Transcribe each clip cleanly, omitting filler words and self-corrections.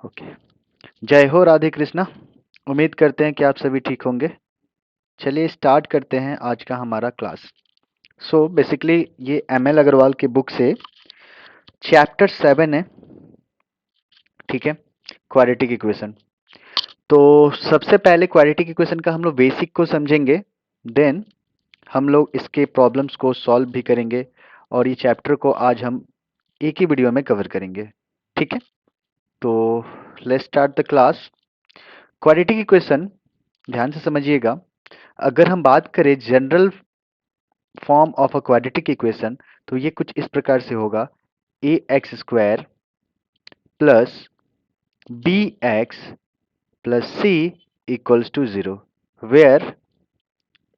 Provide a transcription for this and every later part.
Okay. जय हो राधे कृष्णा। उम्मीद करते हैं कि आप सभी ठीक होंगे। चलिए स्टार्ट करते हैं आज का हमारा क्लास। सो बेसिकली ये एम एल अग्रवाल की बुक से चैप्टर 7 है। ठीक है, क्वाड्रेटिक इक्वेशन। तो सबसे पहले क्वाड्रेटिक इक्वेशन का हम लोग बेसिक को समझेंगे, देन हम लोग इसके प्रॉब्लम्स को सॉल्व भी करेंगे और ये चैप्टर को आज हम एक ही वीडियो में कवर करेंगे। ठीक है, तो let's start the class. Quadratic equation, ध्यान से समझिएगा। अगर हम बात करें general form of a quadratic equation, तो ये कुछ इस प्रकार से होगा: a x square plus b x plus c equals to zero, where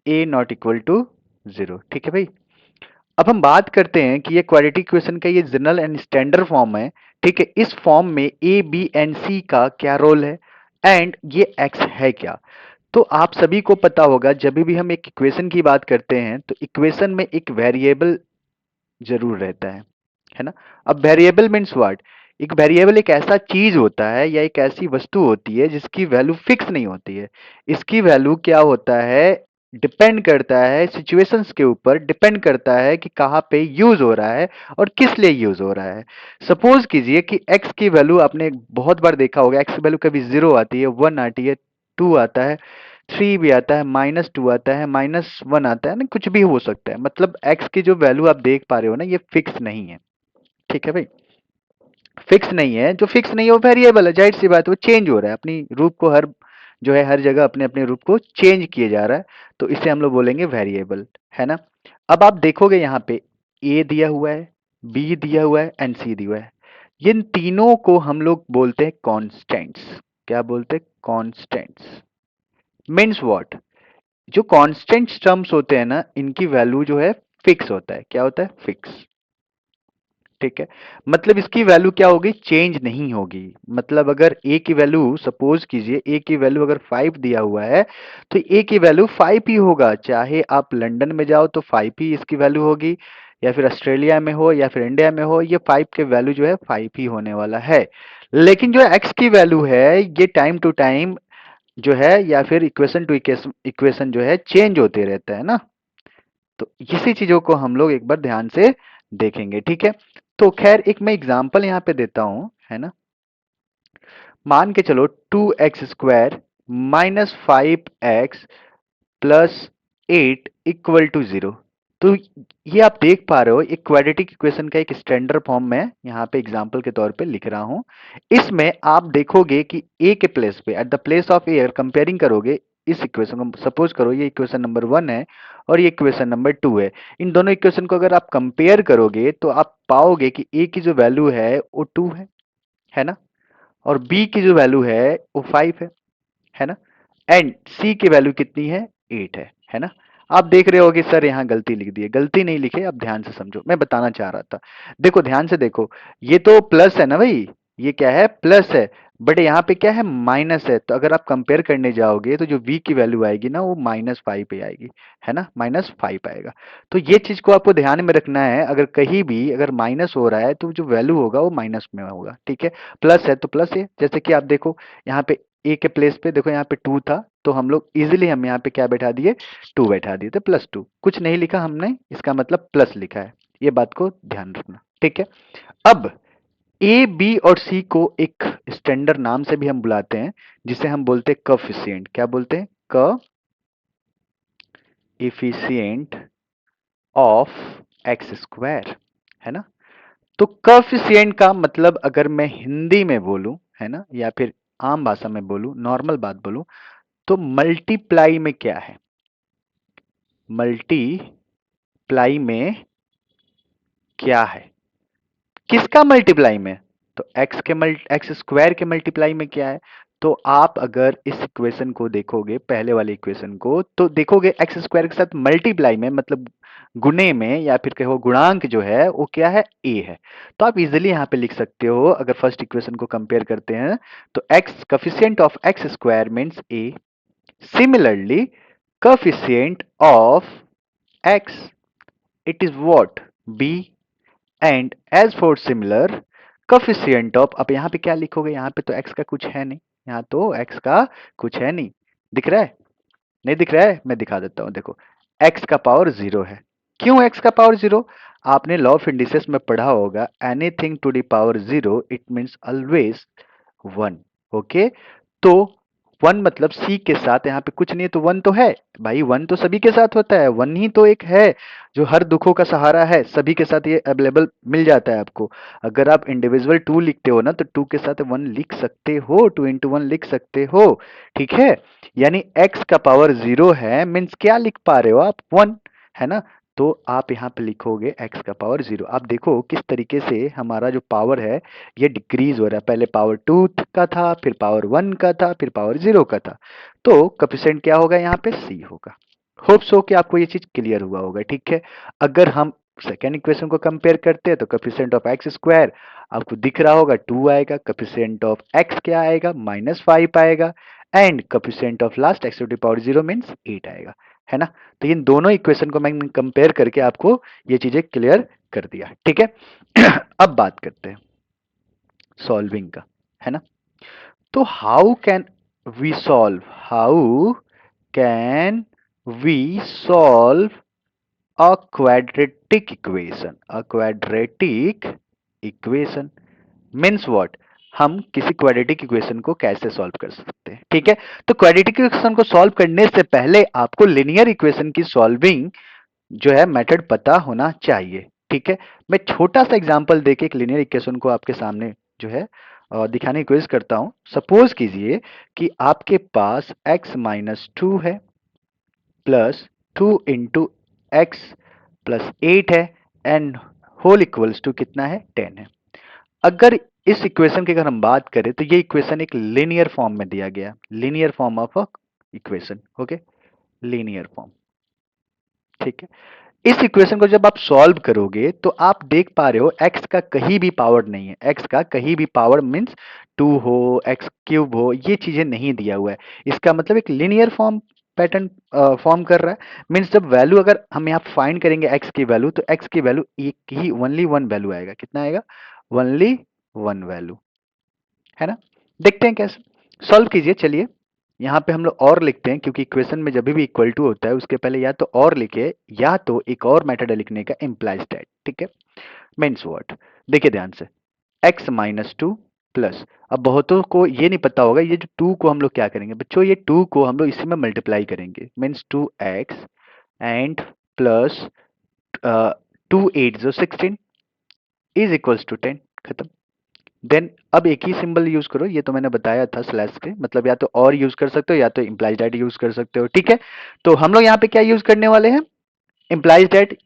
a not equal to zero. ठीक है भाई। अब हम बात करते हैं कि ये क्वाड्रेटिक इक्वेशन का ये जनरल एंड स्टैंडर्ड फॉर्म है। ठीक है, इस फॉर्म में ए बी एंड सी का क्या रोल है एंड ये एक्स है क्या। तो आप सभी को पता होगा, जब भी हम एक इक्वेशन की बात करते हैं तो इक्वेशन में एक वेरिएबल जरूर रहता है ना। अब वेरिएबल मीन्स व्हाट? एक वेरिएबल एक ऐसा चीज होता है या एक ऐसी वस्तु होती है जिसकी वैल्यू फिक्स नहीं होती है। इसकी वैल्यू क्या होता है, डिपेंड करता है सिचुएशंस के ऊपर, डिपेंड करता है कि कहाँ पे यूज हो रहा है और किस लिए यूज हो रहा है। सपोज कीजिए कि x की वैल्यू आपने बहुत बार देखा होगा, x की वैल्यू कभी 0 आती है, 1 आती है, 2 आता है, 3 भी आता है, -2 आता है, -1 आता है ना, कुछ भी हो सकता है। मतलब x की जो वैल्यू आप देख पा रहे हो ना, ये फिक्स नहीं है। ठीक है भाई, फिक्स नहीं है। जो फिक्स नहीं है वो वेरिएबल है, जाहिर सी बात है, वो चेंज हो रहा है अपनी रूप को, हर जो है हर जगह अपने अपने रूप को चेंज किए जा रहा है। तो इसे हम लोग बोलेंगे वेरिएबल, है ना। अब आप देखोगे यहाँ पे ए दिया हुआ है, बी दिया हुआ है एंड सी दिया हुआ है। इन तीनों को हम लोग बोलते हैं कॉन्स्टेंट्स। क्या बोलते हैं? कॉन्स्टेंट्स। Means what? जो कांस्टेंट टर्म्स होते हैं ना, इनकी वैल्यू जो है फिक्स होता है। क्या होता है? फिक्स। ठीक है, मतलब इसकी वैल्यू क्या होगी? चेंज नहीं होगी। मतलब अगर a की वैल्यू, सपोज कीजिए a की वैल्यू अगर 5 दिया हुआ है, तो a की वैल्यू 5 ही होगा। चाहे आप लंदन में जाओ तो 5 ही इसकी वैल्यू होगी, या फिर ऑस्ट्रेलिया में हो या फिर इंडिया में हो, ये 5 के वैल्यू जो है 5 ही होने वाला है। लेकिन जो x की वैल्यू है, ये टाइम टू टाइम जो है, या फिर इक्वेशन टू इक्वेशन जो है चेंज होते रहता है ना। तो इसी चीजों को हम लोग एक बार ध्यान से देखेंगे। ठीक है, तो खैर एक मैं एग्जांपल यहां पे देता हूं, है ना। मान के चलो 2x² -5x plus 8 equal to 0। तो ये आप देख पा रहे हो, एक क्वाड्रेटिक इक्वेशन का एक स्टैंडर्ड फॉर्म में यहाँ पे एग्जांपल के तौर पे लिख रहा हूं। इसमें आप देखोगे कि a के प्लेस पे, at the place of a, अगर कंपेयरिंग करोगे इस इक्वेशन को, सपोज करो ये इक्वेशन नंबर 1 है और ये इक्वेशन नंबर 2 है। इन दोनों इक्वेशन को अगर आप कंपेयर करोगे तो आप पाओगे कि a की जो वैल्यू है वो 2 है ना, और b की जो वैल्यू है वो 5 है ना, एंड c की वैल्यू कितनी है? 8 है ना। आप देख रहे होगे सर यहाँ गलती लिख दी है। गलती नहीं लिखे, आप ध्यान से समझो, मैं बताना चाह रहा था। देखो ध्यान से देखो, ये तो प्लस है ना भाई, ये क्या है? प्लस है। बट यहाँ पे क्या है? माइनस है। तो अगर आप कंपेयर करने जाओगे तो जो v की वैल्यू आएगी ना, वो -5 पे आएगी, है ना, -5 आएगा। तो ये चीज को आपको ध्यान में रखना है। अगर कहीं भी अगर माइनस हो रहा है तो जो वैल्यू होगा वो माइनस में होगा। ठीक है, प्लस है तो प्लस है। जैसे कि आप देखो यहाँ पे ए के प्लेस पे देखो, यहाँ पे 2 था, तो हम लोग इजीली हम यहाँ पे क्या बैठा दिए? 2 बैठा दिए, तो +2। कुछ नहीं लिखा हमने, इसका मतलब प्लस लिखा है। ये बात को ध्यान रखना। ठीक है, अब ए बी और सी को एक स्टैंडर्ड नाम से भी हम बुलाते हैं, जिसे हम बोलते हैं कोएफिशिएंट। क्या बोलते हैं? कोएफिशिएंट ऑफ एक्स स्क्वायर, है ना। तो कोएफिशिएंट का मतलब अगर मैं हिंदी में बोलूं, है ना, या फिर आम भाषा में बोलूं, नॉर्मल बात बोलूं, तो मल्टीप्लाई में क्या है? मल्टीप्लाई में क्या है? किसका मल्टीप्लाई में? तो एक्स स्क्वायर के मल्टीप्लाई में क्या है? तो आप अगर इस इक्वेशन को देखोगे, पहले वाले इक्वेशन को, तो देखोगे एक्स स्क्वायर के साथ मल्टीप्लाई में, मतलब गुणे में, या फिर कहो गुणांक जो है वो क्या है? ए है। तो आप इजिली यहां पे लिख सकते हो, अगर फर्स्ट इक्वेशन को कंपेयर करते हैं, तो x coefficient of x square means A, similarly coefficient of x, it is what? b, and as for similar, coefficient of, अब यहाँ पे क्या लिखोगे, यहाँ पे तो x का कुछ है नहीं, यहाँ तो x का कुछ है नहीं, दिख रहा है, नहीं दिख रहा है, मैं दिखा देता हूँ, देखो x का पावर 0 है। क्यों x का पावर 0? आपने लॉ ऑफ इंडिसेस में पढ़ा होगा, anything to the power 0 it means always 1। Okay, तो 1 मतलब c के साथ यहाँ पे कुछ नहीं है तो 1 तो है भाई, 1 तो सभी के साथ होता है, 1 ही तो एक है जो हर दुखों का सहारा है, सभी के साथ ये अवेलेबल मिल जाता है आपको। अगर आप इंडिविजुअल 2 लिखते हो ना तो 2 के साथ 1 लिख सकते हो, 2 इंटू 1 लिख सकते हो, ठीक है। यानी x का पावर 0 है, मीन्स क्या लिख पा रहे हो आप, 1, है ना। तो आप यहाँ पे लिखोगे x का पावर 0। आप देखो किस तरीके से हमारा जो पावर है ये डिक्रीज हो रहा है, पहले पावर 2 का था, फिर पावर 1 का था, फिर पावर 0 का था। तो कोएफिशिएंट क्या होगा, यहाँ पे c होगा। होप सो कि आपको ये चीज क्लियर हुआ होगा, ठीक है। अगर हम सेकेंड इक्वेशन को कंपेयर करते हैं तो कोएफिशिएंट ऑफ एक्स स्क्वायर आपको दिख रहा होगा 2 आएगा, कोएफिशिएंट ऑफ एक्स क्या आएगा, -5 आएगा, and coefficient of last x to the power 0 means 8 आएगा, है ना। तो इन दोनों इक्वेशन को मैंने कंपेयर करके आपको ये चीजें क्लियर कर दिया, ठीक है। अब बात करते हैं सॉल्विंग का, है ना। तो how can we solve, how can we solve a quadratic equation, a quadratic equation means what, हम किसी क्वाड्रेटिक इक्वेशन को कैसे सॉल्व कर सकते हैं, ठीक है। तो क्वाड्रेटिक इक्वेशन को सॉल्व करने से पहले आपको लिनियर इक्वेशन की सॉल्विंग जो है मेथड पता होना चाहिए, ठीक है। मैं छोटा सा एग्जांपल देके एक लिनियर इक्वेशन को आपके सामने जो है दिखाने की कोशिश करता हूं। सपोज कीजिए कि आपके पास x-2 है प्लस 2 इंटू एक्स प्लस 8 है एंड होल इक्वल्स टू कितना है, 10 है। अगर इस इक्वेशन की अगर हम बात करें तो ये इक्वेशन एक लीनियर फॉर्म में दिया गया, linear form of a equation, okay, linear form, ठीक है। इस इक्वेशन को जब आप सॉल्व करोगे तो आप देख पा रहे हो x का कहीं भी पावर नहीं है, x का कहीं भी पावर मींस 2 हो, x क्यूब हो, ये चीजें नहीं दिया हुआ है। इसका मतलब एक लीनियर फॉर्म पैटर्न फॉर्म कर रहा है, मींस जब वैल्यू अगर हम यहाँ फाइंड करेंगे x की वैल्यू तो x की वैल्यू एक ही ओनली वन वैल्यू आएगा, कितना आएगा, ओनली वन वैल्यू, है ना। देखते हैं कैसे सॉल्व कीजिए, चलिए यहाँ पे हम लोग और लिखते हैं क्योंकि इक्वेशन में जब भी इक्वल टू होता है उसके पहले या तो और लिखे या तो एक और मेथड है लिखने का, इम्प्लाइज दैट, ठीक है। मीन्स व्हाट, देखिए ध्यान से, x-2 प्लस, अब बहुतों को ये नहीं पता होगा ये जो 2 को हम लोग क्या करेंगे बच्चों, ये 2 को हम लोग इसी में मल्टीप्लाई करेंगे, means 2x and plus 2 8 16 is equals to 10, खत्म। देन अब एक ही सिंबल यूज करो, ये तो मैंने बताया था स्लैश के, मतलब या तो और यूज कर सकते हो या तो इम्प्लाइज दैट यूज कर सकते हो, ठीक है। तो हम लोग यहाँ पे क्या यूज करने वाले हैं, इम्प्लाइज दैट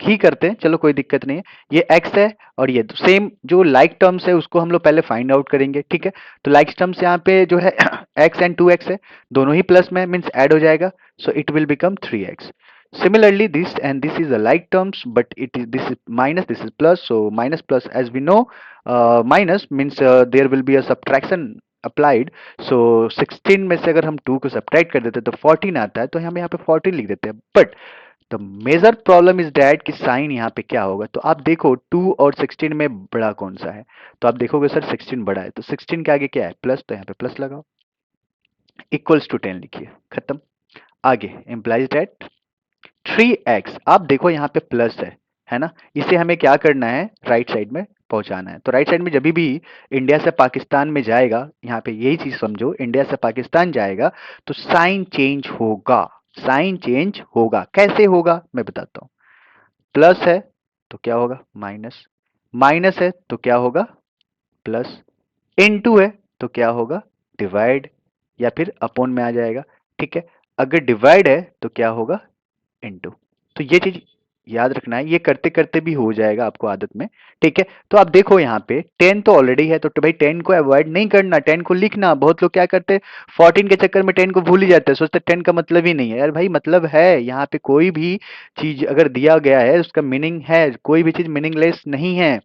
ही करते हैं, चलो कोई दिक्कत नहीं है। ये x है और ये सेम जो लाइक टर्म्स है उसको हम लोग पहले फाइंड आउट करेंगे, ठीक है। तो लाइक टर्म्स यहाँ पे जो है x एंड 2x है, दोनों ही प्लस में मीन्स ऐड हो जाएगा, so it will become 3x। Similarly, this and this is a like terms, but it is this is minus, this is plus. So minus plus, as we know, minus means there will be a subtraction applied. So 16 में से अगर हम 2 को subtract कर देते हैं तो 14 आता है, तो हम यहाँ पे 14 लिख देते हैं। But the major problem is that कि साइन यहाँ पे क्या होगा, तो आप देखो 2 और 16 में बड़ा कौन सा है, तो आप देखोगे सर 16 बड़ा है, तो 16 के आगे क्या है, प्लस, तो यहाँ पे प्लस लगाओ, इक्वल्स टू 10 लिखिए, खत्म। आगे implies that 3x, आप देखो यहाँ पे प्लस है ना, इसे हमें क्या करना है, राइट साइड में पहुंचाना है। तो राइट साइड में जब भी इंडिया से पाकिस्तान में जाएगा, यहाँ पे यही चीज समझो, इंडिया से पाकिस्तान जाएगा तो साइन चेंज होगा, साइन चेंज होगा, कैसे होगा मैं बताता हूँ। प्लस है तो क्या होगा, माइनस, माइनस है तो क्या होगा, प्लस, इनटू है तो क्या होगा, डिवाइड, या फिर अपॉन में आ जाएगा, ठीक है। अगर डिवाइड है तो क्या होगा, इनटू। तो ये चीज याद रखना है, ये करते करते भी हो जाएगा आपको आदत में, ठीक है। तो आप देखो यहाँ पे 10 तो ऑलरेडी है, तो भाई 10 को अवॉइड नहीं करना, 10 को लिखना। बहुत लोग क्या करते हैं 14 के चक्कर में 10 को भूल ही जाते हैं, सोचते 10 का मतलब ही नहीं है, यार भाई मतलब है, यहाँ पे कोई भी चीज अगर दिया गया है उसका मीनिंग है, कोई भी चीज मीनिंगलेस नहीं है।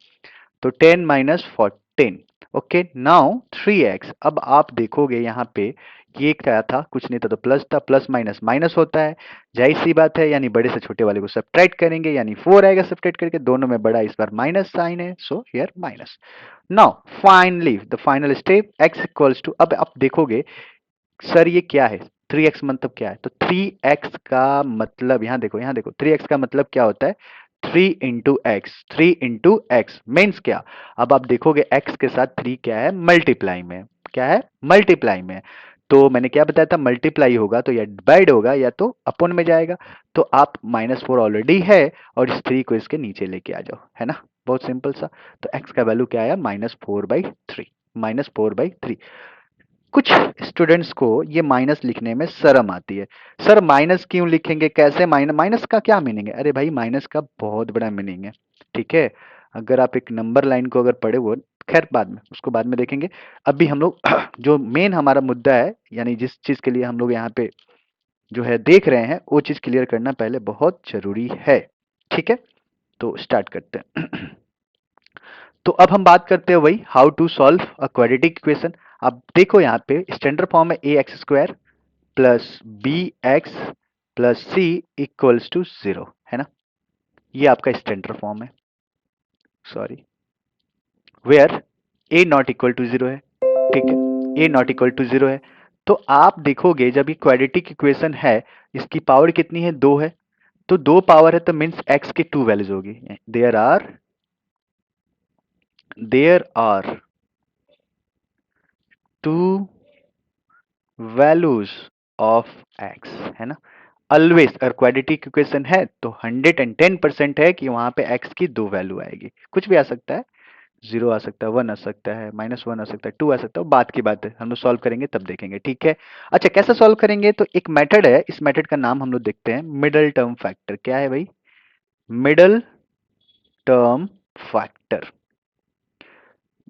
तो 10 माइनस 14 ओके, नाउ 3x। अब आप देखोगे यहाँ पे ये क्या था, कुछ नहीं था तो प्लस था, प्लस माइनस माइनस होता है, जाहिर सी बात है, यानी बड़े से छोटे वाले को सब्ट्रैक्ट करेंगे, यानी 4 आएगा सब्ट्रैक्ट करके, दोनों में बड़ा इस बार माइनस साइन है, so here minus. Now finally the final step x equals to, अब आप देखोगे सर ये क्या है, 3x मतलब क्या है, तो 3x का मतलब यहाँ देखो 3x का मतलब क्या होता है, 3 इंटू एक्स मीन्स क्या। अब आप देखोगे x के साथ 3 क्या है, मल्टीप्लाई में, क्या है, मल्टीप्लाई में। तो मैंने क्या बताया था, मल्टीप्लाई होगा तो या डिवाइड होगा या तो अपॉन में जाएगा। तो आप -4 ऑलरेडी है और इस 3 को इसके नीचे लेके आ जाओ, है ना, बहुत सिंपल सा। तो x का वैल्यू क्या आया, -4/3, -4/3। कुछ स्टूडेंट्स को ये माइनस लिखने में शर्म आती है, सर माइनस क्यों लिखेंगे, कैसे माइनस, माइनस का क्या मीनिंग है, अरे भाई माइनस का बहुत बड़ा मीनिंग है, ठीक है। अगर आप एक नंबर लाइन को अगर पढ़े, वो खैर बाद में, उसको बाद में देखेंगे। अभी हम लोग जो मेन हमारा मुद्दा है, यानी जिस चीज के लिए हम लोग यहाँ पे जो है देख रहे हैं, वो चीज क्लियर करना पहले बहुत जरूरी है, ठीक है। तो स्टार्ट करते हैं। तो अब हम बात करते हैं वही, how to solve a quadratic equation. अब देखो यहाँ पे स्टैंडर्ड फॉर्म है ax² plus b x plus c equals to 0, है ना, ये आपका स्टैंडर्ड फॉर्म है, sorry, where a not equal to 0 है, ठीक है, ए नॉट इक्वल टू 0 है। तो आप देखोगे जब ये क्वाड्रेटिक इक्वेशन है, इसकी पावर कितनी है, 2 है, तो 2 पावर है तो मीन्स x की 2 वैल्यूज होगी, there are 2 values of x, है ना। ऑलवेज अगर क्वाड्रेटिक इक्वेशन है तो 110% है कि वहां पे x की 2 वैल्यू आएगी, कुछ भी आ सकता है, 0 आ सकता है, 1 आ सकता है, -1 आ सकता है, 2 आ सकता है, बात की बात है, हम लोग सॉल्व करेंगे तब देखेंगे, ठीक है। अच्छा कैसे सॉल्व करेंगे, तो एक मेथड है, इस मेथड का नाम हम लोग देखते हैं मिडल टर्म फैक्टर। क्या है भाई, मिडल टर्म फैक्टर।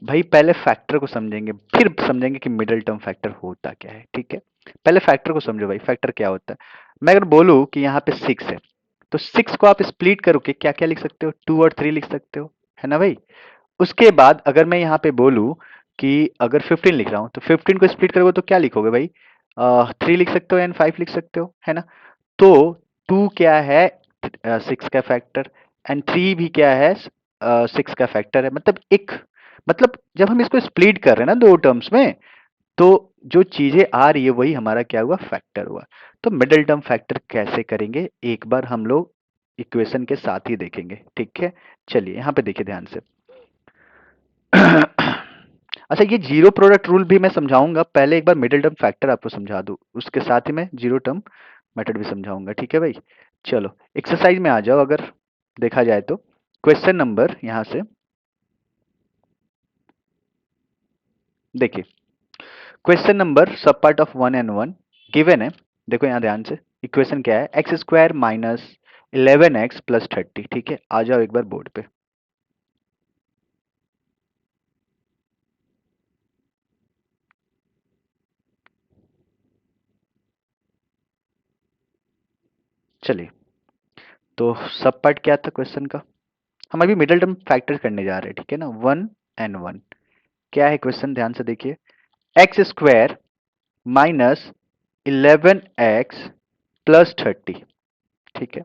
भाई पहले फैक्टर को समझेंगे, फिर समझेंगे कि मिडिल टर्म फैक्टर होता क्या है, ठीक है। पहले फैक्टर को समझो भाई, फैक्टर क्या होता है। मैं अगर बोलूं कि यहाँ पे 6 है, तो 6 को आप स्प्लिट करके क्या क्या लिख सकते हो, 2 और 3 लिख सकते हो, है ना भाई। उसके बाद अगर मैं यहाँ पे बोलूं कि अगर 15 लिख रहा हूं, तो 15 को स्प्लिट करोगे तो क्या लिखोगे भाई, 3 लिख सकते हो एंड 5 लिख सकते हो, है ना। तो 2 क्या है, 6 का फैक्टर, एंड 3 भी क्या है, 6 का फैक्टर है, मतलब एक, मतलब जब हम इसको स्प्लिट कर रहे हैं ना दो टर्म्स में, तो जो चीजें आ रही है वही हमारा क्या हुआ, फैक्टर हुआ। तो मिडिल टर्म फैक्टर कैसे करेंगे, एक बार हम लोग इक्वेशन के साथ ही देखेंगे, ठीक है। चलिए यहाँ पे देखिए ध्यान से। अच्छा ये जीरो प्रोडक्ट रूल भी मैं समझाऊंगा, पहले एक बार मिडिल टर्म फैक्टर आपको समझा दूं, उसके साथ ही मैं जीरो टर्म मेथड भी समझाऊंगा, ठीक है भाई। चलो एक्सरसाइज में आ जाओ, अगर देखा जाए तो क्वेश्चन नंबर यहां से देखिए, क्वेश्चन नंबर सब पार्ट ऑफ 1 and 1 गिवन है। देखो यहाँ ध्यान से, इक्वेशन क्या है, x² माइनस 11x प्लस 30, ठीक है। आ जाओ एक बार बोर्ड पे। चलिए, तो सब पार्ट क्या था क्वेश्चन का, हम अभी मिडिल टर्म फैक्टर करने जा रहे हैं, ठीक है ना, 1 and 1। क्या है क्वेश्चन, ध्यान से देखिए, x² माइनस 11x प्लस 30, ठीक है,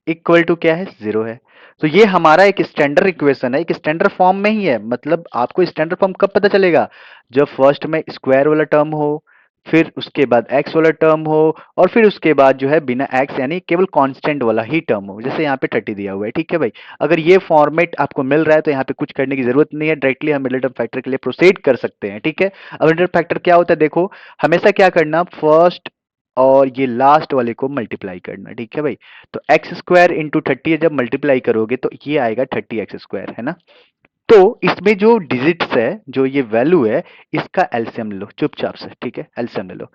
इक्वल टू क्या है, 0 है। तो ये हमारा एक स्टैंडर्ड इक्वेशन है, एक स्टैंडर्ड फॉर्म में ही है, मतलब आपको स्टैंडर्ड फॉर्म कब पता चलेगा, जब फर्स्ट में स्क्वायर वाला टर्म हो, फिर उसके बाद एक्स वाला टर्म हो, और फिर उसके बाद जो है बिना एक्स यानी केवल कांस्टेंट वाला ही टर्म हो, जैसे यहाँ पे 30 दिया हुआ है, ठीक है भाई। अगर ये फॉर्मेट आपको मिल रहा है तो यहाँ पे कुछ करने की जरूरत नहीं है, डायरेक्टली हम मिडिल टर्म फैक्टर के लिए प्रोसीड कर सकते हैं, ठीक है। अब मिडिल टर्म फैक्टर क्या होता है, देखो हमेशा क्या करना, फर्स्ट और ये लास्ट वाले को मल्टीप्लाई करना, ठीक है भाई। तो x² इंटू 30 जब मल्टीप्लाई करोगे तो ये आएगा 30x², है ना। तो इसमें जो डिजिट्स है, जो ये वैल्यू है, इसका एलसीएम ले लो चुपचाप से, ठीक है, एलसीएम ले लो।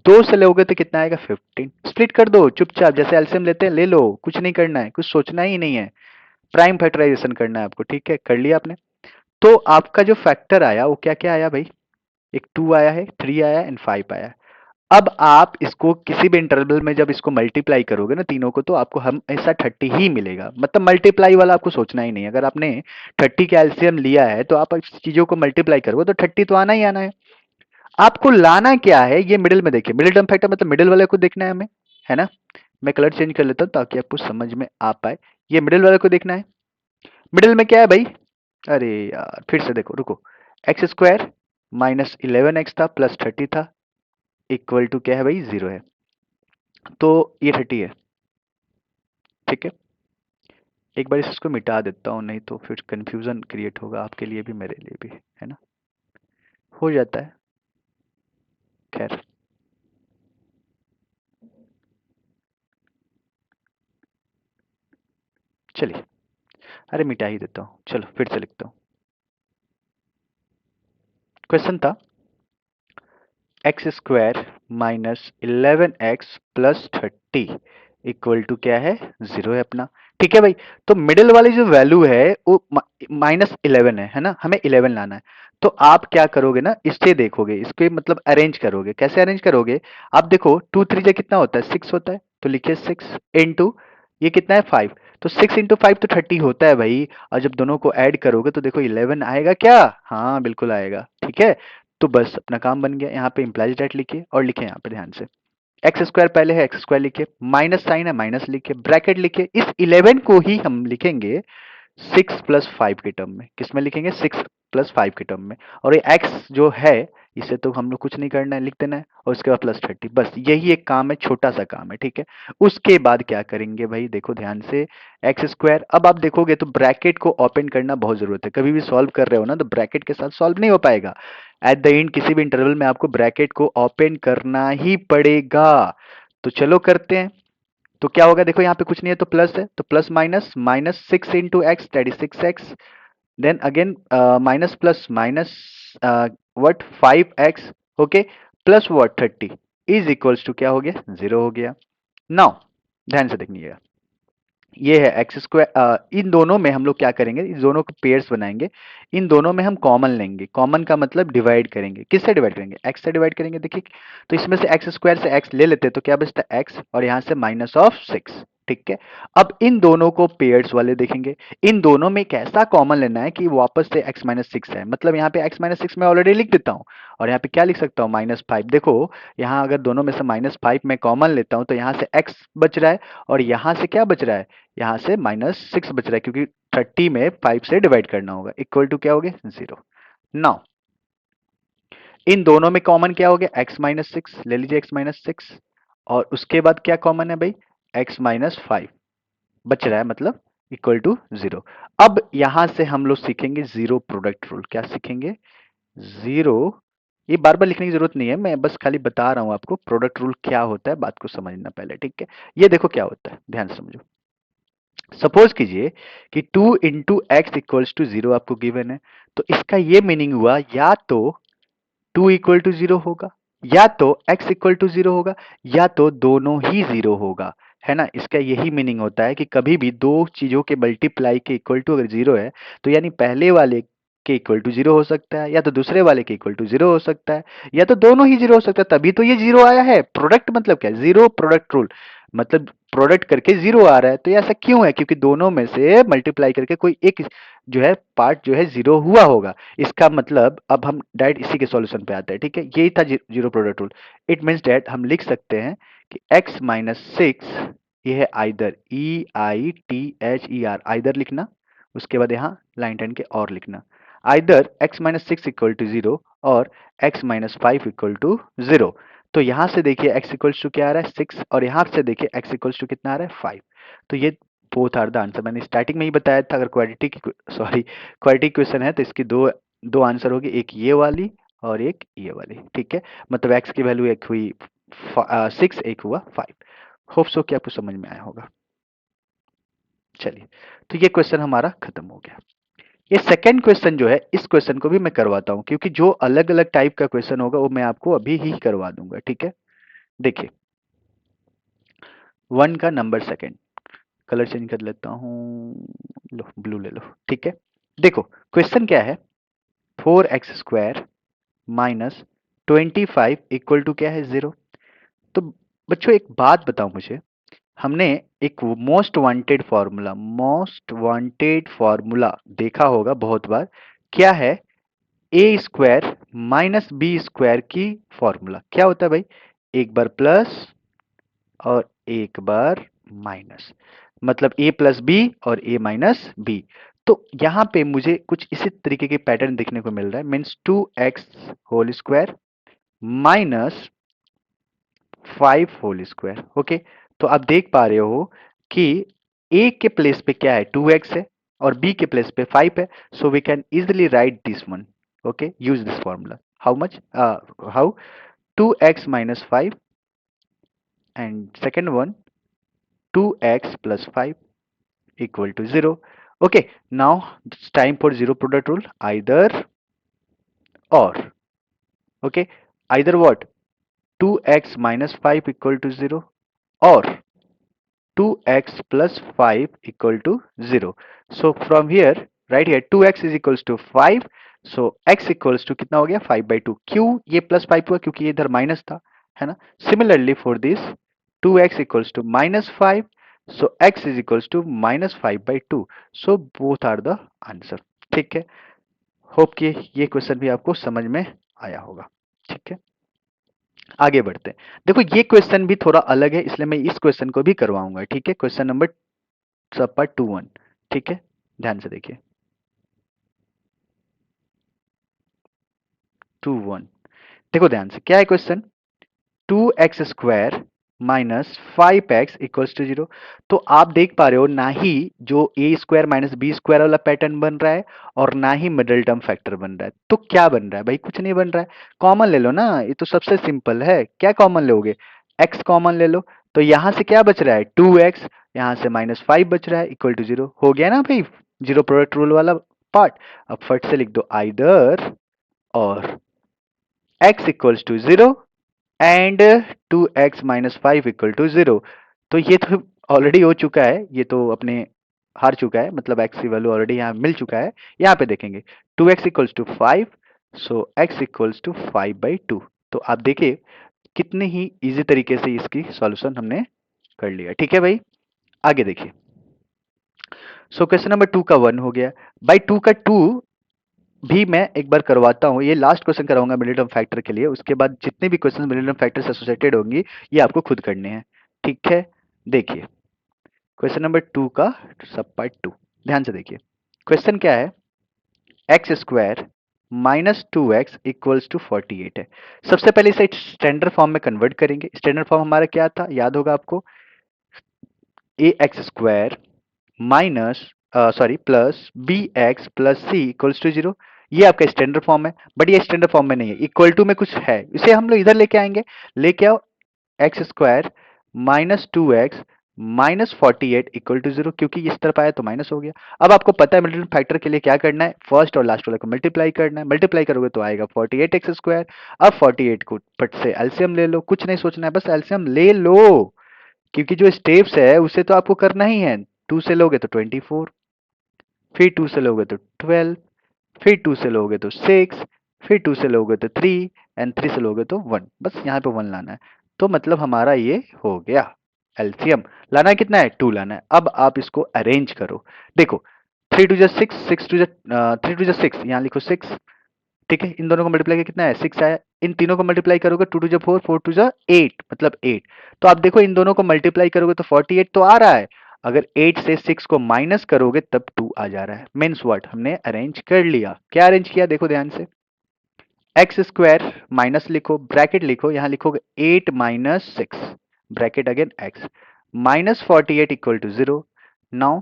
2 से लोगे तो कितना आएगा, 15, स्प्लिट कर दो चुपचाप, जैसे एलसीएम लेते हैं ले लो, कुछ नहीं करना है, कुछ सोचना ही नहीं है, प्राइम फैक्टराइजेशन करना है आपको, ठीक है, कर लिया आपने। तो आपका जो फैक्टर आया वो क्या क्या आया भाई, एक 2 आया है, 3 आया एंड 5 आया है। अब आप इसको किसी भी इंटरवल में जब इसको मल्टीप्लाई करोगे ना तीनों को, तो आपको हमेशा 30 ही मिलेगा। मतलब मल्टीप्लाई वाला आपको सोचना ही नहीं। अगर आपने 30 का एलसीएम लिया है तो आप इस चीजों को मल्टीप्लाई करोगे तो 30 तो आना ही आना है। आपको लाना क्या है, ये मिडिल में देखिए, मिडिल टर्म फैक्टर मतलब मिडिल वाले को देखना है हमें, है ना। मैं कलर चेंज कर लेता हूं ताकि आपको समझ में आ पाए। ये मिडिल वाले को देखना है। मिडिल में क्या है भाई? अरे यार फिर से देखो, रुको। एक्स स्क्वायर माइनस 11x था प्लस 30 था, इक्वल टू क्या है भाई? 0 है। तो ये 30 है, ठीक है। एक बार इसको मिटा देता हूँ, नहीं तो फिर कंफ्यूजन क्रिएट होगा आपके लिए भी मेरे लिए भी, है ना। हो जाता है, खैर। चलिए, अरे मिटा ही देता हूँ, चलो फिर से लिखता हूँ। क्वेश्चन था x square minus 11x plus 30 equal to क्या है? 0 है अपना, ठीक है भाई। तो मिडिल वाली जो वैल्यू है वो माइनस 11 है ना, हमें 11 लाना है। तो आप क्या करोगे ना, इससे देखोगे, इसके मतलब अरेंज करोगे। कैसे अरेंज करोगे? आप देखो, 2 3 जा कितना होता है? 6 होता है। तो लिखिए 6 इंटू ये कितना है? 5। तो 6 इंटू 5 तो 30 होता है भाई। और जब दोनों को ऐड करोगे तो देखो 11 आएगा क्या? हाँ बिल्कुल आएगा, ठीक है। तो बस अपना काम बन गया। यहाँ पे इम्प्लाइज डेट लिखिए और लिखे यहाँ पे ध्यान से, एक्स स्क्वायर पहले है, एक्स स्क्वायर लिखिए, माइनस साइन है, माइनस लिखिए, ब्रैकेट लिखिए। इस 11 को ही हम लिखेंगे 6 + 5 के टर्म में। किस में लिखेंगे? 6 + 5 के टर्म में। और ये एक्स जो है, इसे तो हम लोग कुछ नहीं करना है, लिख देना है और उसके बाद प्लस 30। बस यही एक काम है, छोटा सा काम है, ठीक है। उसके बाद क्या करेंगे भाई? देखो ध्यान से, एक्स स्क्वायर। अब आप देखोगे तो ब्रैकेट को ओपन करना बहुत जरूरत है। कभी भी सॉल्व कर रहे हो ना तो ब्रैकेट के साथ सॉल्व नहीं हो पाएगा। एट द एंड किसी भी इंटरवल में आपको ब्रैकेट को ओपन करना ही पड़ेगा। तो चलो करते हैं। तो क्या होगा? देखो यहाँ पे कुछ नहीं है तो प्लस है, तो plus minus, minus 6 into x that is 6x, then again minus plus minus what 5x, okay, plus what 30 is equals to क्या हो गया? 0 हो गया। नाउ ध्यान से देखिएगा, ये है एक्स स्क्वायर। इन दोनों में हम लोग क्या करेंगे? इस दोनों को पेयर्स बनाएंगे। इन दोनों में हम कॉमन लेंगे। कॉमन का मतलब डिवाइड करेंगे। किससे डिवाइड करेंगे? एक्स से डिवाइड करेंगे। देखिए, तो इसमें से एक्स स्क्वायर से एक्स ले लेते हैं तो क्या बचता है? एक्स, और यहां से माइनस ऑफ 6, ठीक है। अब इन दोनों को पेयर्स वाले देखेंगे। इन दोनों में कैसा कॉमन लेना है कि वापस से x-6 है। मतलब यहाँ पे x-6 मैं ऑलरेडी लिख देता हूँ, और यहाँ पे क्या लिख सकता हूँ? -5। देखो, यहाँ अगर दोनों में से -5 मैं कॉमन लेता हूँ तो यहाँ से x बच रहा है, और यहाँ से क्या बच रहा है? यहाँ से -6 बच रहा है, क्योंकि 30 में 5 से डिवाइड करना होगा। इक्वल टू क्या हो गया? 0। नाउ इन दोनों में कॉमन क्या हो गया? x-6 ले लीजिए, x-6, और उसके बाद क्या कॉमन है भाई? x-5 बच रहा है, मतलब इक्वल टू 0। अब यहां से हम लोग सीखेंगे जीरो प्रोडक्ट रूल। क्या सीखेंगे? जीरो। ये बार बार लिखने की जरूरत नहीं है, मैं बस खाली बता रहा हूं आपको प्रोडक्ट रूल क्या होता है। बात को समझना पहले, ठीक है। ये देखो क्या होता है, ध्यान से समझो। सपोज कीजिए कि 2 इंटू एक्स इक्वल्स टू 0 आपको गिवन है। तो इसका ये मीनिंग हुआ, या तो 2 इक्वल टू 0 होगा, या तो x इक्वल टू 0 होगा, या तो दोनों ही 0 होगा, है ना। इसका यही मीनिंग होता है कि कभी भी दो चीजों के मल्टीप्लाई के इक्वल टू अगर 0 है, तो यानी पहले वाले के इक्वल टू 0 हो सकता है, या तो दूसरे वाले के इक्वल टू 0 हो सकता है, या तो दोनों ही 0 हो सकता है। तभी तो ये 0 आया है। प्रोडक्ट मतलब क्या? जीरो प्रोडक्ट रूल, मतलब प्रोडक्ट करके 0 आ रहा है। तो ये ऐसा क्यों है? क्योंकि दोनों में से मल्टीप्लाई करके कोई एक जो है पार्ट जो है 0 हुआ होगा। इसका मतलब अब हम डायरेक्ट इसी के सॉल्यूशन पे आते हैं, ठीक है। यही था zero product rule. It means that हम लिख सकते हैं कि x-6 ये है आइदर, EITHER, आइदर लिखना, उसके बाद यहाँ लाइन टेन के और लिखना, आइदर x-6 इक्वल टू 0 और x-5 इक्वल टू 0। तो यहां से देखिए x इक्वल्स टू क्या आ रहा है? 6, और यहां से देखिए x इक्वल्स टू कितना आ रहा है? 5। तो ये बोथ आर द आंसर। मैंने स्टार्टिंग में ही बताया था, अगर क्वाड्रेटिक की सॉरी क्वाड्रेटिक क्वेश्चन है तो इसकी दो दो आंसर होगी, एक ये वाली और एक ये वाली, ठीक है। मतलब एक्स की वैल्यू एक हुई 6, एक हुआ 5। होप सो कि आपको समझ में आया होगा। चलिए, तो ये क्वेश्चन हमारा खत्म हो गया। ये सेकंड क्वेश्चन जो है, इस क्वेश्चन को भी मैं करवाता हूं, क्योंकि जो अलग अलग टाइप का क्वेश्चन होगा वो मैं आपको अभी ही करवा दूंगा, ठीक है। देखिए, 1 का नंबर सेकंड, कलर चेंज कर लेता हूं, लो ब्लू ले लो, ठीक है। देखो क्वेश्चन क्या है? 4x square minus 25 equal to क्या है? 0। तो बच्चों एक बात बताओ मुझे, हमने एक मोस्ट वांटेड फॉर्मूला देखा होगा बहुत बार, क्या है? A square minus B square की फॉर्मूला क्या होता है भाई? एक बार प्लस और एक बार माइनस, मतलब ए प्लस बी और ए माइनस बी। तो यहां पे मुझे कुछ इसी तरीके के पैटर्न देखने को मिल रहा है, means 2x whole square minus 5 whole square. Okay, तो आप देख पा रहे हो कि ए के प्लेस पे क्या है? 2x है और बी के प्लेस पे 5 है, so we can easily write this one. Okay, use this formula. How much? How? 2x minus 5 and second one 2x plus 5 equal to 0. Okay, now it's time for zero product rule, either or. Okay, either what? 2x minus 5 equal to 0 or 2x plus 5 equal to 0. So from here, right here 2x is equals to 5. So x equals to कितना हो गया? 5 by 2. क्यों ये plus 5 हुआ? क्योंकि ये इधर minus था, है ना? Similarly for this 2x equals to minus 5. So x is equals to minus 5 by 2. So both are the answer. ठीक है, होप कि ये क्वेश्चन भी आपको समझ में आया होगा। ठीक है, आगे बढ़ते हैं। देखो ये क्वेश्चन भी थोड़ा अलग है, इसलिए मैं इस क्वेश्चन को भी करवाऊंगा। ठीक है, क्वेश्चन नंबर सपा 2-1। ठीक है, ध्यान से देखिए। 2-1, देखो ध्यान से, क्या है question? 2x square minus 5x equals to 0। तो आप देख पा रहे हो, ना ही जो ए स्क्वायर माइनस बी स्क्वायर वाला पैटर्न बन रहा है और ना ही मिडिल टर्म फैक्टर बन रहा है। तो क्या बन रहा है भाई? कुछ नहीं बन रहा है। कॉमन ले लो ना, ये तो सबसे सिंपल है। क्या कॉमन लोगे? x कॉमन ले लो, तो यहां से क्या बच रहा है? 2x, यहां से माइनस 5 बच रहा है, इक्वल टू 0 हो गया ना भाई, जीरो प्रोडक्ट रूल वाला पार्ट। अब फट से लिख दो आइदर और x equals to 0 and 2x minus 5 equal to 0। तो ये तो ऑलरेडी हो चुका है, ये तो अपने हार चुका है, मतलब x की वैल्यू ऑलरेडी यहाँ मिल चुका है। यहाँ पे देखेंगे 2x equals to 5, so x equals to 5 by 2। तो आप देखिए कितने ही इजी तरीके से इसकी सॉल्यूशन हमने कर लिया। ठीक है भाई, आगे देखिए। सो क्वेश्चन नंबर 2 का 1 हो गया। बाई 2 का 2 भी मैं एक बार करवाता हूं, ये लास्ट क्वेश्चन कराऊंगा मिडिल टर्म फैक्टर के लिए। उसके बाद जितने भी क्वेश्चन मिडिल टर्म फैक्टर से एसोसिएटेड होंगी ये आपको खुद करने हैं। ठीक है, देखिए क्वेश्चन नंबर 2 का सब पार्ट 2, ध्यान से देखिए। क्वेश्चन क्या है? X square minus 2x equals to 48 है। सबसे पहले इसे स्टैंडर्ड फॉर्म में कन्वर्ट करेंगे। स्टैंडर्ड फॉर्म हमारा क्या था, याद होगा आपको? A x square minus sorry plus b x plus c equals to 0। ये आपका स्टैंडर्ड फॉर्म है, बट ये स्टैंडर्ड फॉर्म में नहीं है, इक्वल टू में कुछ है, इसे हम लोग इधर लेके आएंगे। लेके आओ x square minus 2x minus 48 equal to 0, क्योंकि इस तरफ आया तो माइनस हो गया। अब आपको पता है मिडिल फैक्टर के लिए क्या करना है, फर्स्ट और लास्ट वाले को मल्टीप्लाई करना है। मल्टीप्लाई करोगे तो आएगा 48x स्क्वायर। अब 48 को फट से एलसीएम ले लो, कुछ नहीं सोचना है, बस एलसीएम ले लो, क्योंकि जो स्टेप्स है उसे तो आपको करना ही है। 2 से लोगे तो 24, फिर 2 से लोगे तो 12, फिर 2 से लोगे तो 6, फिर 2 से लोगे तो 3 एंड 3 से लोगे तो 1। बस यहाँ पे 1 लाना है, तो मतलब हमारा ये हो गया। एलसीएम लाना है, कितना है? 2 लाना है। अब आप इसको अरेंज करो। देखो 3 टू जा 6, 6 टू जा 3 टू जा 6, यहाँ लिखो 6। ठीक है, इन दोनों को मल्टीप्लाई किया कितना है? 6 आया। इन तीनों को मल्टीप्लाई करोगे 2 टू जा 4, 4 टू जा 8, मतलब 8। तो आप देखो इन दोनों को मल्टीप्लाई करोगे तो 48 तो आ रहा है। अगर 8 से 6 को माइनस करोगे तब 2 आ जा रहा है। Means what? हमने अरेंज कर लिया। क्या अरेंज किया? देखो ध्यान से, एक्स स्क्वायर माइनस लिखो, ब्रैकेट लिखो, यहां लिखोगे 8 minus 6, bracket again x minus 48 equal to 0। Now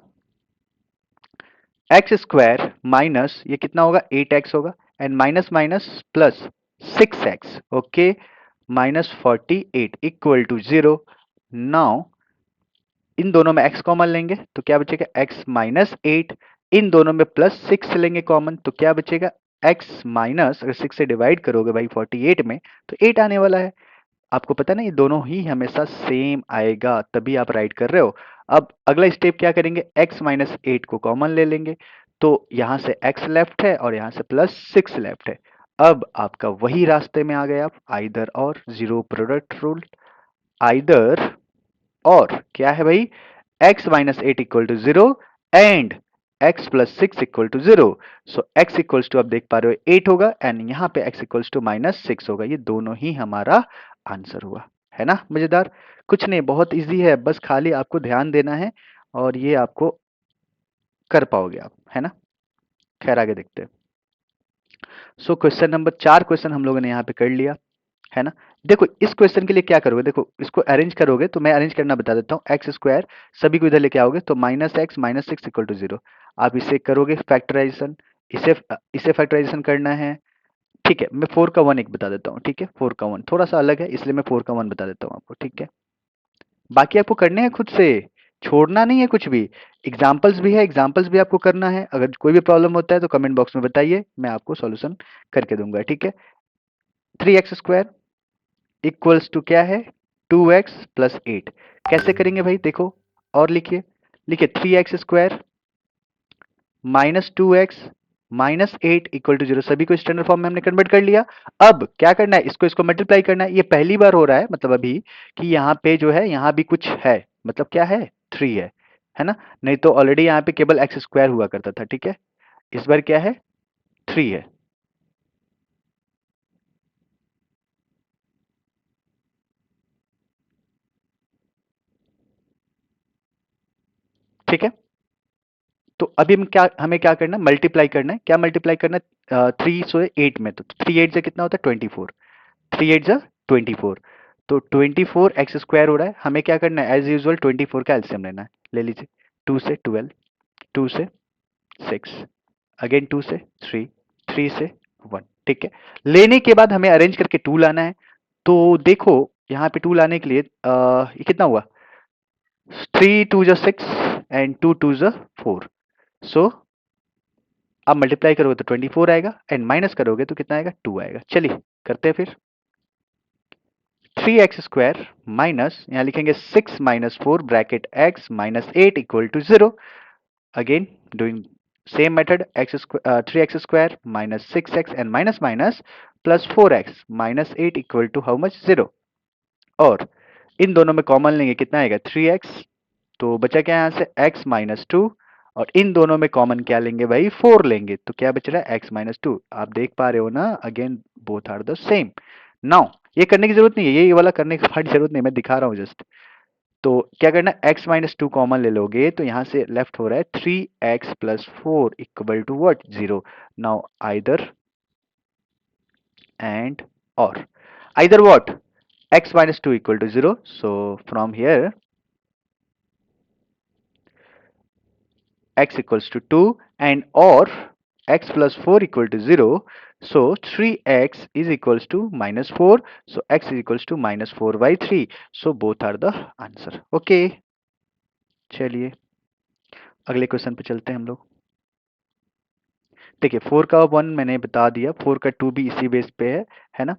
x square minus ये कितना होगा? 8x होगा, and minus minus plus 6x, okay, minus 48 equal to 0। Now इन दोनों में x कॉमन लेंगे तो क्या बचेगा? x minus 8। इन दोनों में प्लस 6 लेंगे कॉमन तो क्या बचेगा? x माइनस, अगर 6 से डिवाइड करोगे भाई 48 में तो 8 आने वाला है। आपको पता ना ये दोनों ही हमेशा सेम आएगा, तभी आप राइट कर रहे हो। अब अगला स्टेप क्या करेंगे? x माइनस 8 को कॉमन ले लेंगे, तो यहां से x लेफ्ट है और यहां से प्लस 6 लेफ्ट है। अब आपका वही रास्ते में आ गए आप, आइदर और जीरो प्रोडक्ट रूल। आइदर और क्या है भाई, x minus eight equal to zero and x plus six equal to zero. So x equals to आप देख पा रहे हो 8 होगा एंड यहाँ पे x equals to minus six होगा। ये दोनों ही हमारा आंसर हुआ, है ना मजेदार। कुछ नहीं, बहुत इजी है, बस खाली आपको ध्यान देना है और ये आपको कर पाओगे आप, है ना। खैर आगे देखते हैं। सो क्वेश्चन नंबर 4 क्वेश्चन हम लोगों ने यहाँ पे कर लिया, है ना। देखो इस क्वेश्चन के लिए क्या करोगे, देखो इसको अरेंज करोगे तो मैं अरेंज करना बता देता हूँ। एक्स स्क्वायर सभी को इधर लेके आओगे तो minus x minus six equal to zero. आप इसे करोगे फैक्टराइजेशन, इसे इसे फैक्टराइजेशन करना है। ठीक है, मैं फोर का वन एक बता देता हूँ। ठीक है, फोर का वन थोड़ा सा अलग है इसलिए मैं फोर का वन बता देता हूँ आपको। ठीक है, बाकी आपको करने हैं खुद से, छोड़ना नहीं है कुछ भी। एग्जाम्पल्स भी है, एग्जाम्पल्स भी आपको करना है। अगर कोई भी प्रॉब्लम होता है तो कमेंट बॉक्स में बताइए, मैं आपको सॉल्यूशन करके दूंगा। ठीक है, three x square equals to क्या है, टू एक्स प्लस एट। कैसे करेंगे भाई, देखो और लिखिए, लिखिए three x square minus two x minus eight equal to zero. सभी को स्टैंडर्ड फॉर्म में हमने कन्वर्ट कर लिया। अब क्या करना है, इसको इसको मल्टीप्लाई करना है। ये पहली बार हो रहा है मतलब अभी कि यहाँ पे जो है यहाँ भी कुछ है, मतलब क्या है, थ्री है ना। नहीं तो ऑलरेडी यहाँ पे केवल एक्स स्क्वायर हुआ करता था। ठीक है, इस बार क्या है, थ्री है। ठीक है, तो अभी हम क्या, हमें क्या करना है, मल्टीप्लाई करना है। क्या मल्टीप्लाई करना है, थ्री सो एट में, तो थ्री एट से कितना होता है, ट्वेंटी फोर। थ्री एट जा ट्वेंटी फोर, तो ट्वेंटी फोर एक्स स्क्वायर हो रहा है। हमें क्या करना है, एज यूजल ट्वेंटी फोर का एलसीएम लेना है। ले लीजिए, टू से ट्वेल्व, टू से सिक्स, अगेन टू से थ्री, थ्री से वन। ठीक है, लेने के बाद हमें अरेंज करके टू लाना है। तो देखो यहाँ पे टू लाने के लिए ये कितना हुआ, थ्री टू जा सिक्स एंड टू टू जा फोर। सो आप मल्टीप्लाई करोगे तो 24 आएगा एंड माइनस करोगे तो कितना आएगा, 2 आएगा। चलिए करते हैं फिर। थ्री एक्स स्क्वायर माइनस, यहां लिखेंगे six minus four bracket x minus eight equal to zero. Again doing same method, x three x square minus six x and minus minus plus four x minus eight equal to how much, zero. और इन दोनों में common लेंगे, कितना आएगा, three x. तो बचा क्या यहाँ से, x माइनस टू। और इन दोनों में कॉमन क्या लेंगे भाई, फोर लेंगे। तो क्या बच रहा है, x माइनस टू। आप देख पा रहे हो ना, again both are the same. Now ये करने की जरूरत नहीं है, ये वाला करने की हमारी जरूरत नहीं, मैं दिखा रहा हूँ जस्ट। तो क्या करना है, x माइनस टू कॉमन ले लोगे तो यहाँ से लेफ्ट हो रहा है three x plus four equal to what, zero. Now either and और, either what, x minus 2 equal to 0. So from here x equals to 2 and or x plus 4 equal to 0. So 3x is equals to minus 4. So x is equals to minus 4 by 3. So both are the answer. Okay. चलिए अगले question पे चलते हैं हम लोग। देखिए four का one मैंने बता दिया, फोर का टू भी इसी बेस पे है ना।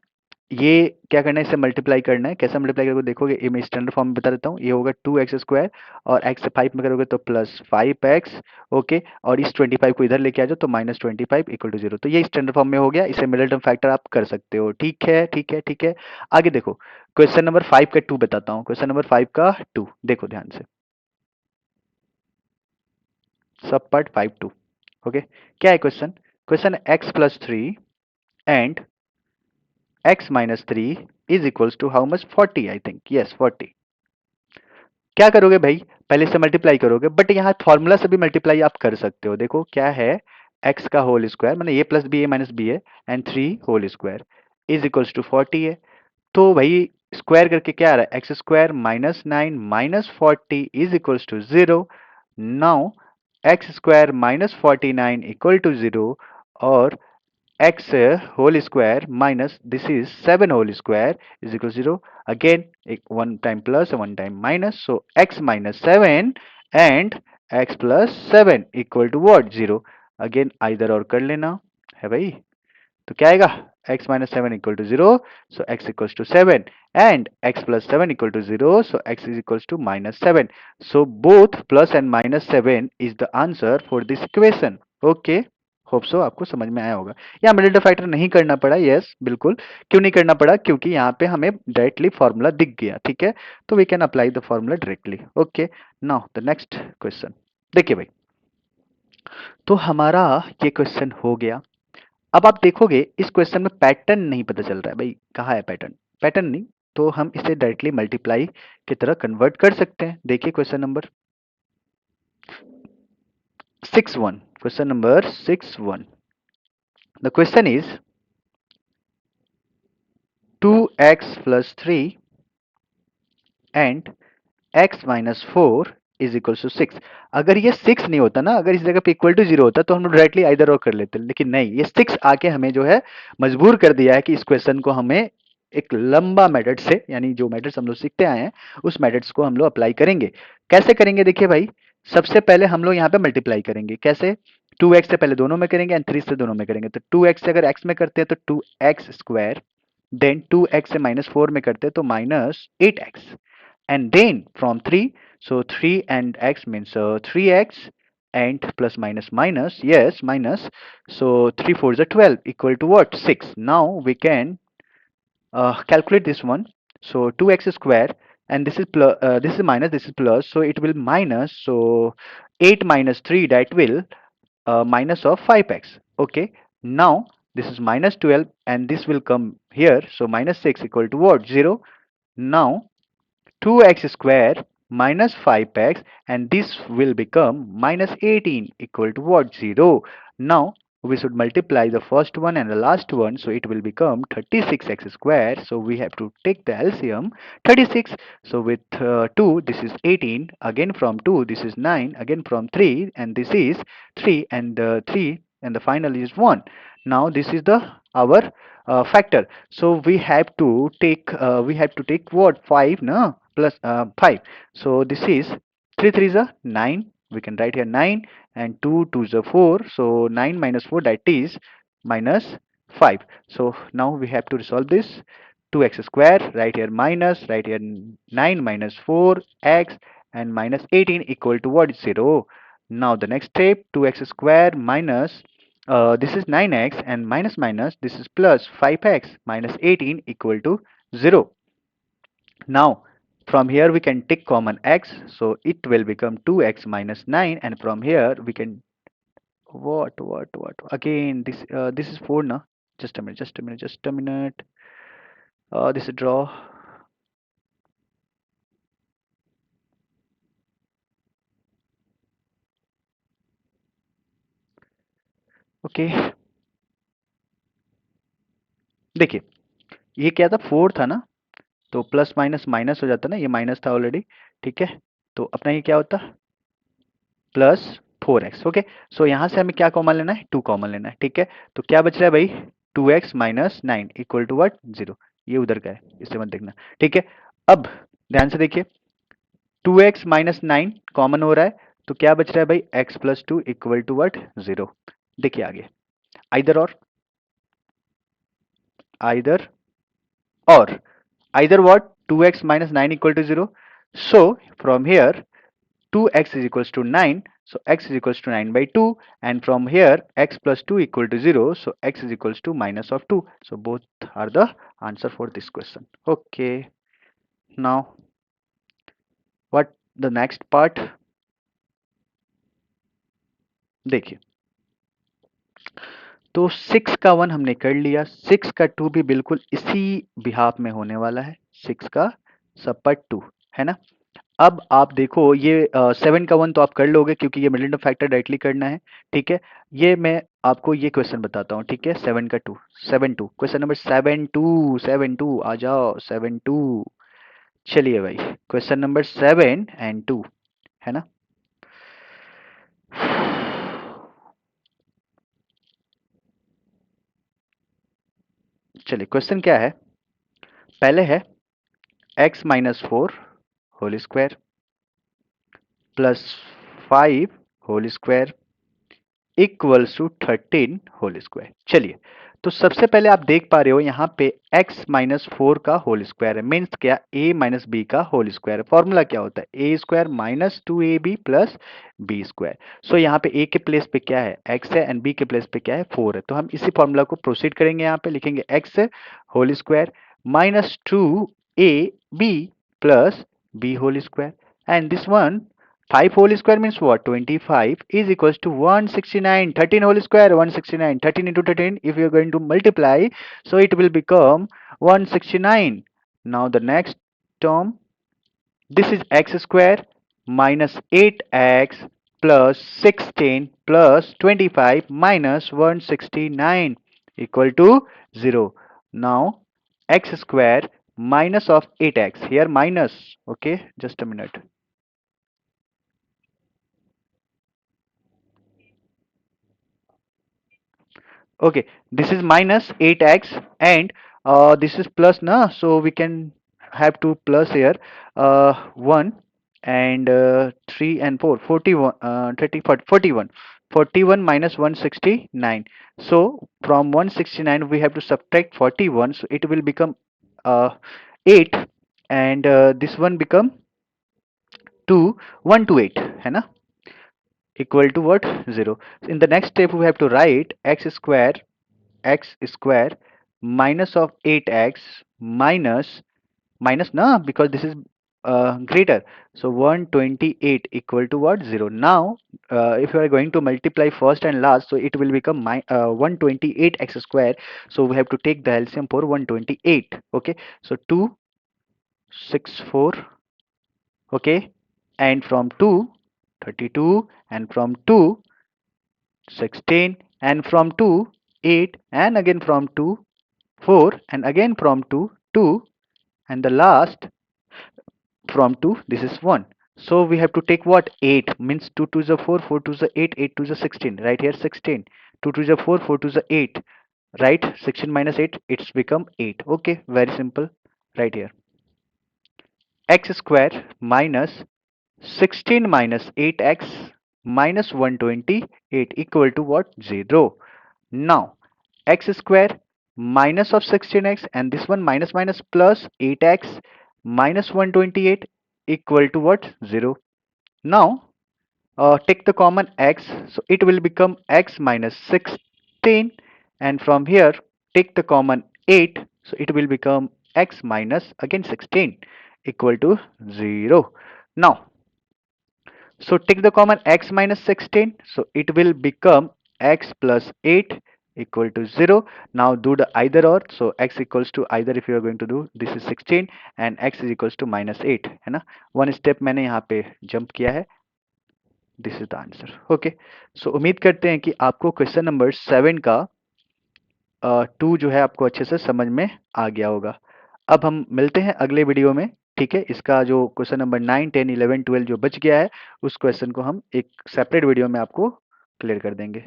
ये क्या करना है, इसे मल्टीप्लाई करना है। कैसे मल्टीप्लाई करोगे देखोगे, ये मैं स्टैंडर्ड फॉर्म में बता देता हूँ। ये होगा टू एक्स स्क्वायर और एक्स से फाइव में करोगे तो प्लस फाइव एक्स। ओके, और इस ट्वेंटी फाइव को इधर लेके आ जाओ तो minus twenty five equal to zero. तो ये स्टैंडर्ड फॉर्म में हो गया, इसे मिडिल टर्म फैक्टर आप कर सकते हो। ठीक है ठीक है ठीक है। आगे देखो, क्वेश्चन नंबर फाइव का टू बताता हूँ। क्वेश्चन नंबर फाइव का टू देखो ध्यान से, सब पार्ट फाइव टू। ओके, क्या है question, question x plus three and x minus 3 is equals to how much, 40 I think, yes 40। क्या करोगे भाई, पहले से मल्टीप्लाई करोगे, बट यहाँ फॉर्मूला से भी मल्टीप्लाई आप कर सकते हो। देखो क्या है, x का होल स्क्वायर मैंने a plus b a minus b है and three whole square is equals to 40 है। तो भाई स्क्वायर करके क्या आ रहा है, x square minus nine minus forty is equals to zero. Now x square minus forty nine equal to zero और x whole square minus this is 7 whole square is equal to 0. Again one time plus and one time minus, so x minus 7 and x plus 7 equal to what, 0। again either और कर लेना है भाई। तो क्या आएगा, x minus 7 equal to 0, so x equals to 7 and x plus 7 equal to 0, so x is equals to minus 7। so both plus and minus 7 is the answer for this equation। okay, hope so आपको समझ में आया होगा। यहाँ middle factor नहीं करना पड़ा, yes बिल्कुल। क्यों नहीं करना पड़ा? क्योंकि यहाँ पे हमें डायरेक्टली फॉर्मूला दिख गया, ठीक है, तो we can apply the formula directly. Okay, now the next question. देखिए भाई, तो हमारा ये क्वेश्चन हो गया। अब आप देखोगे इस क्वेश्चन में पैटर्न नहीं पता चल रहा है भाई, कहाँ है पैटर्न? पैटर्न नहीं, तो हम इसे डायरेक्टली मल्टीप्लाई की तरह कन्वर्ट कर सकते हैं। देखिए question number 6-1, question number 6-1। The question is 2x plus 3 and x minus 4 is equal to 6। अगर ये 6 नहीं होता ना, अगर इस जगह पे इक्वल टू 0 होता तो हम लोग डायरेक्टली आइदर और कर लेते, लेकिन नहीं, ये 6 आके हमें जो है मजबूर कर दिया है कि इस क्वेश्चन को हमें एक लंबा मेथड से, यानी जो मेथड्स हम लोग सीखते आए हैं उस मेथड्स को हम लोग अप्लाई करेंगे। कैसे करेंगे? देखिए भाई, सबसे पहले हम लोग यहाँ पे मल्टीप्लाई करेंगे। कैसे? 2x से पहले दोनों में करेंगे एंड 3 से दोनों में करेंगे। तो 2x से अगर x में करते हैं तो 2x स्क्वायर, देन 2x से -4 में करते हैं तो -8x, and then from 3, so 3 and x means 3x, and plus minus minus, yes, minus, so 3 4s are 12 equal to what? 6. Now we can calculate this one. So 2x square, and this is plus, this is minus, this is plus, so it will minus, so 8 minus 3, that will minus of 5x. Okay, now this is minus 12 and this will come here, so minus 6 equal to what? 0. Now 2x square minus 5x, and this will become minus 18 equal to what? 0. Now we should multiply the first one and the last one, so it will become 36x square. So we have to take the LCM 36. So with 2 this is 18, again from 2 this is 9, again from 3 and this is 3, and 3 and the final is 1. Now this is the our factor. So we have to take what? 5 no, plus 5. So this is 3 3 is a 9. We can write here 9, and 2 2 is a 4. So 9 minus 4, that is minus 5. So now we have to resolve this. 2x square, right here minus, right here 9 minus 4 x, and minus 18 equal to what? 0. Now the next step, 2x square minus, this is 9x, and minus minus, this is plus 5x minus 18 equal to 0. Now from here we can take common x, so it will become 2x minus 9, and from here we can what again, this is 4 now. Just a minute, just a minute, just a minute. This is draw. Okay, देखिए ये क्या था? 4 था ना, तो plus minus minus हो जाता ना, ये माइनस था ऑलरेडी, ठीक है, तो अपना ये क्या होता? Plus 4x। ओके, सो यहाँ से हमें क्या कॉमन लेना है? 2 कॉमन लेना है, ठीक है, तो क्या बच रहा है भाई? 2x minus 9 equal to what? 0। ये उधर का है, इसे मत देखना, ठीक है। अब ध्यान से देखिए, 2x माइनस 9 कॉमन हो रहा है, तो क्या बच रहा है भाई? x plus 2 equal to what? 0। देखिए आगे, आइदर और, either or, either what? 2x minus 9 equal to 0. So from here 2x is equals to 9, so x is equals to 9 by 2, and from here x plus 2 equal to 0, so x is equals to minus of 2. So both are the answer for this question. Okay, now what the next part? देखिए, तो 6 का 1 हमने कर लिया, 6 का 2 भी बिल्कुल इसी बिहाफ में होने वाला है, 6 का सपाट 2, है ना। अब आप देखो ये 7 का 1 तो आप कर लोगे क्योंकि ये मिडिल टर्म फैक्टर डायरेक्टली करना है, ठीक है। ये मैं आपको ये क्वेश्चन बताता हूँ, ठीक है। 7 का 2, 7 2, क्वेश्चन नंबर 7 2 आ जाओ, 7 2। चलिए भाई, क्वेश्चन नंबर 7 and 2, है ना। चलिए क्वेश्चन क्या है, पहले है x minus 4 whole square plus 5 whole square equals to 13 whole square. चलिए, तो सबसे पहले आप देख पा रहे हो यहाँ पे x माइनस फोर का होल स्क्वायर है, मीन्स क्या, a माइनस बी का होल स्क्वायर है। फॉर्मूला क्या होता है, a square minus two a b plus b square. So यहाँ पे a के प्लेस पे क्या है, x है, एंड b के प्लेस पे क्या है, 4 है। तो हम इसी फॉर्मूला को प्रोसीड करेंगे, यहाँ पे लिखेंगे x whole square minus two a b plus b whole square, and this one 5 whole square means what? 25 is equals to 169. 13 whole square 169. 13 into 13, if you are going to multiply, so it will become 169. Now the next term, this is x square minus 8x plus 16 plus 25 minus 169 equal to 0. Now x square minus of 8x, here minus, okay, just a minute. Okay, this is minus 8x, and this is plus na, so we can have to plus here 1 and 3 and 4, 41, 30, 40, 41. 41 minus 169. So from 169 we have to subtract 41, so it will become 8, and this one become 2, 128 है ना, equal to what, 0. In the next step we have to write x square minus of 8x minus, minus na, because this is greater, so 128 equal to what, 0. Now if you are going to multiply first and last, so it will become 128 x square, so we have to take the LCM for 128. Okay, so 264, okay, and from 2 32, and from 2 16, and from 2 8, and again from 2 4, and again from 2 2, and the last from 2, this is 1. So we have to take what, 8, means 2 to the 4, 4 to the 8, 8 to the 16, right here 16, 2 to the 4, 4 to the 8, right, 16 minus 8, it's become 8. Okay, very simple, right here x square minus 16 minus 8x minus 128 equal to what, 0. Now x square minus of 16x, and this one minus minus plus 8x minus 128 equal to what, 0. Now take the common x, so it will become x minus 16, and from here take the common 8, so it will become x minus again 16 equal to 0. Now so take the common x minus 16, so it will become x plus 8 equal to 0. Now do the either or, so x equals to either, if you are going to do, this is 16 and x is equals to minus 8 है ना, one step मैंने यहाँ पे jump किया है, this is the answer. Okay, so उम्मीद करते हैं कि आपको क्वेश्चन नंबर 7 का 2 जो है आपको अच्छे से समझ में आ गया होगा। अब हम मिलते हैं अगले वीडियो में, ठीक है, इसका जो क्वेश्चन नंबर 9 10 11 12 जो बच गया है, उस क्वेश्चन को हम एक सेपरेट वीडियो में आपको क्लियर कर देंगे।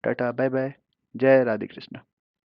टाटा बाय बाय, जय राधे कृष्ण।